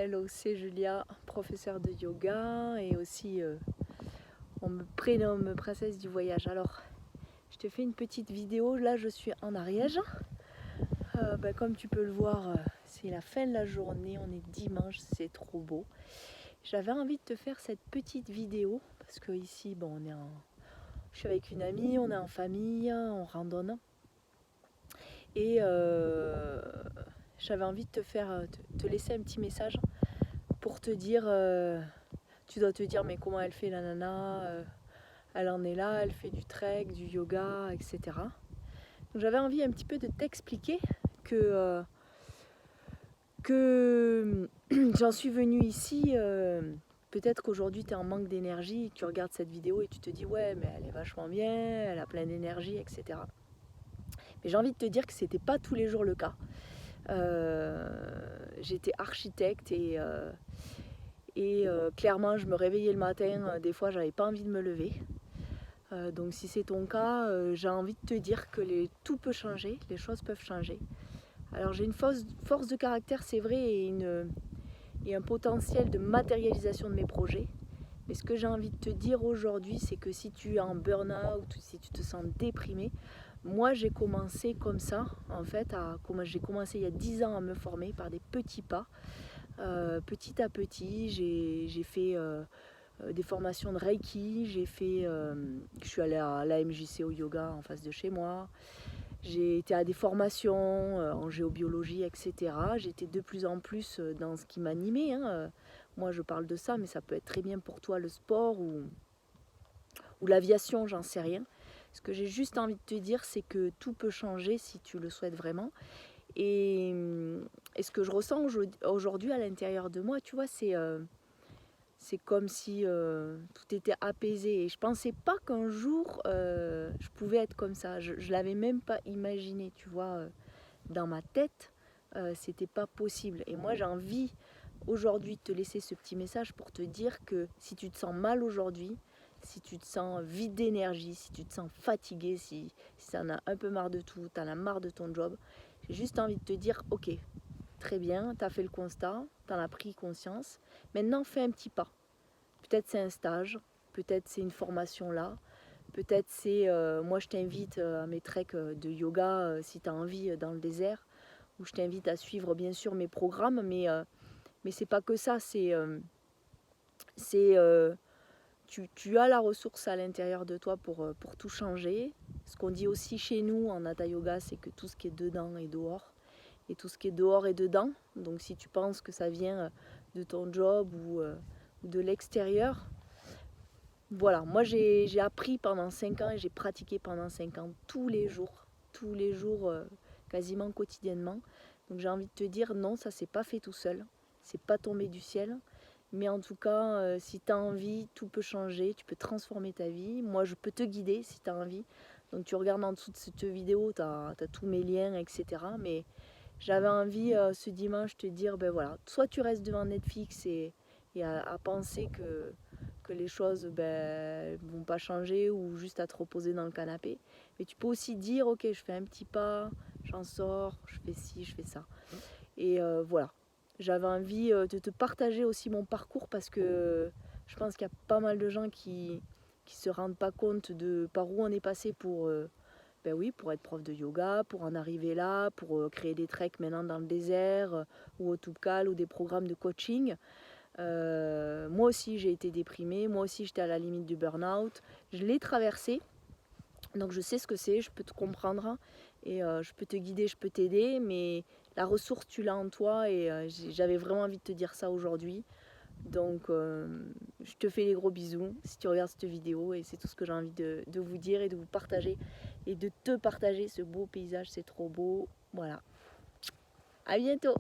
Hello, c'est Julia, professeure de yoga et aussi on me prénomme princesse du voyage. Alors, je te fais une petite vidéo. Là, je suis en Ariège. Comme tu peux le voir, c'est la fin de la journée. On est dimanche, c'est trop beau. J'avais envie de te faire cette petite vidéo parce que ici, je suis avec une amie, on est en famille, on randonne. Et j'avais envie de te laisser un petit message pour te dire, tu dois te dire mais comment elle fait la nana, elle en est là, elle fait du trek, du yoga, etc. Donc j'avais envie un petit peu de t'expliquer que j'en suis venue ici, peut-être qu'aujourd'hui tu es en manque d'énergie, tu regardes cette vidéo et tu te dis ouais mais elle est vachement bien, elle a plein d'énergie, etc. Mais j'ai envie de te dire que c'était pas tous les jours le cas. J'étais architecte et clairement je me réveillais le matin, des fois j'avais pas envie de me lever. Donc si c'est ton cas, j'ai envie de te dire que tout peut changer, les choses peuvent changer. Alors j'ai une force de caractère, c'est vrai, et un potentiel de matérialisation de mes projets. Mais ce que j'ai envie de te dire aujourd'hui, c'est que si tu es en burn-out ou si tu te sens déprimé, moi j'ai commencé comme ça, en fait, j'ai commencé il y a 10 ans à me former par des petits pas. Petit à petit, j'ai fait des formations de Reiki, je suis allée à l'AMJC au yoga en face de chez moi, j'ai été à des formations en géobiologie, etc. J'étais de plus en plus dans ce qui m'animait. Moi je parle de ça, mais ça peut être très bien pour toi le sport ou l'aviation, j'en sais rien. Ce que j'ai juste envie de te dire, c'est que tout peut changer si tu le souhaites vraiment. Et ce que je ressens aujourd'hui à l'intérieur de moi, tu vois, c'est comme si tout était apaisé. Et je pensais pas qu'un jour je pouvais être comme ça. Je l'avais même pas imaginé, tu vois, dans ma tête, c'était pas possible. Et moi, j'ai envie aujourd'hui de te laisser ce petit message pour te dire que si tu te sens mal aujourd'hui, si tu te sens vide d'énergie, si tu te sens fatigué, si tu en as un peu marre de tout, tu en as marre de ton job, j'ai juste envie de te dire, ok, très bien, tu as fait le constat, tu en as pris conscience, maintenant fais un petit pas. Peut-être c'est un stage, peut-être c'est une formation là, peut-être c'est, moi je t'invite à mes treks de yoga si tu as envie dans le désert, où je t'invite à suivre bien sûr mes programmes, mais c'est pas que ça, c'est tu as la ressource à l'intérieur de toi pour tout changer. Ce qu'on dit aussi chez nous en Hatha Yoga, c'est que tout ce qui est dedans est dehors, et tout ce qui est dehors est dedans. Donc si tu penses que ça vient de ton job ou de l'extérieur, voilà, moi j'ai appris pendant 5 ans et j'ai pratiqué pendant 5 ans tous les jours, quasiment quotidiennement. Donc j'ai envie de te dire non, ça s'est pas fait tout seul, c'est pas tombé du ciel. Mais en tout cas, si tu as envie, tout peut changer, tu peux transformer ta vie. Moi je peux te guider si tu as envie. Donc tu regardes en dessous de cette vidéo, tu as tous mes liens, etc. Mais j'avais envie ce dimanche de te dire, ben voilà, soit tu restes devant Netflix et à penser que les choses vont pas changer ou juste à te reposer dans le canapé. Mais tu peux aussi dire, ok, je fais un petit pas, j'en sors, je fais ci, je fais ça. Et voilà, j'avais envie de te partager aussi mon parcours parce que je pense qu'il y a pas mal de gens qui se rendent pas compte de par où on est passé pour être prof de yoga, pour en arriver là, pour créer des treks maintenant dans le désert ou au Toubkal ou des programmes de coaching. Moi aussi j'ai été déprimée, moi aussi j'étais à la limite du burn-out. Je l'ai traversé, donc je sais ce que c'est, je peux te comprendre et je peux te guider, je peux t'aider, mais la ressource tu l'as en toi et j'avais vraiment envie de te dire ça aujourd'hui. Donc je te fais des gros bisous si tu regardes cette vidéo et c'est tout ce que j'ai envie de vous dire et de vous partager et de te partager ce beau paysage, c'est trop beau. Voilà. À bientôt.